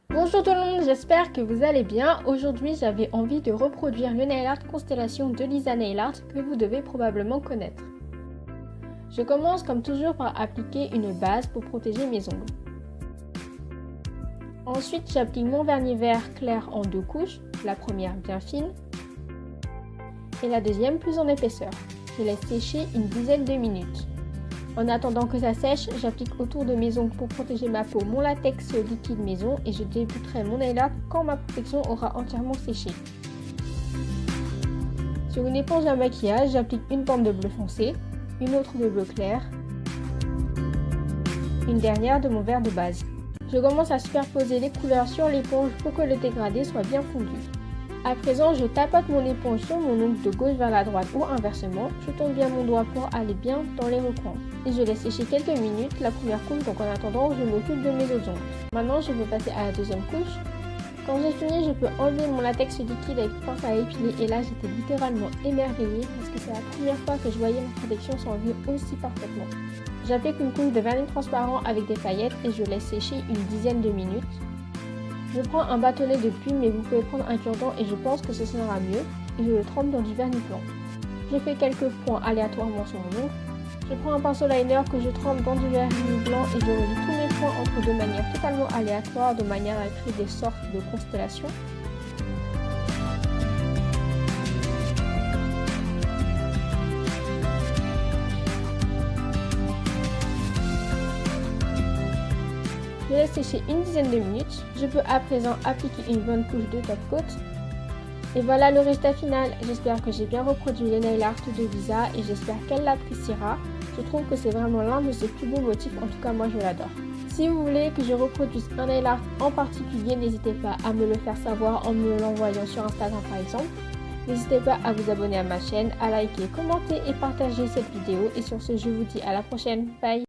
Bonjour tout le monde, j'espère que vous allez bien. Aujourd'hui, j'avais envie de reproduire le nail art Constellation de Lisa Nail Art que vous devez probablement connaître. Je commence comme toujours par appliquer une base pour protéger mes ongles. Ensuite, j'applique mon vernis vert clair en 2 couches, la première bien fine et la deuxième plus en épaisseur. Je laisse sécher une dizaine de minutes. En attendant que ça sèche, j'applique autour de mes ongles pour protéger ma peau mon latex liquide maison et je débuterai mon nail art quand ma protection aura entièrement séché. Sur une éponge à maquillage, j'applique une bande de bleu foncé, une autre de bleu clair, une dernière de mon vert de base. Je commence à superposer les couleurs sur l'éponge pour que le dégradé soit bien fondu. À présent, je tapote mon éponge sur mon ongle de gauche vers la droite ou inversement. Je tourne bien mon doigt pour aller bien dans les recoins. Et je laisse sécher quelques minutes la première couche, donc en attendant, je m'occupe de mes autres ongles. Maintenant, je vais passer à la deuxième couche. Quand j'ai fini, je peux enlever mon latex liquide avec pince à épiler et là, j'étais littéralement émerveillée parce que c'est la première fois que je voyais ma protection s'enlever aussi parfaitement. J'applique une couche de vernis transparent avec des paillettes et je laisse sécher une dizaine de minutes. Je prends un bâtonnet de plume, mais vous pouvez prendre un cure-dent et je pense que ce sera mieux. Et je le trempe dans du vernis blanc. Je fais quelques points aléatoirement sur mon ongle. Je prends un pinceau liner que je trempe dans du vernis blanc et je relie tous mes points entre de manière totalement aléatoire, de manière à créer des sortes de constellations. Je laisse sécher une dizaine de minutes. Je peux à présent appliquer une bonne couche de top coat. Et voilà le résultat final. J'espère que j'ai bien reproduit le nail art de Lisa et j'espère qu'elle l'appréciera. Je trouve que c'est vraiment l'un de ses plus beaux motifs, en tout cas moi je l'adore. Si vous voulez que je reproduise un nail art en particulier, n'hésitez pas à me le faire savoir en me l'envoyant sur Instagram par exemple. N'hésitez pas à vous abonner à ma chaîne, à liker, commenter et partager cette vidéo. Et sur ce, je vous dis à la prochaine. Bye!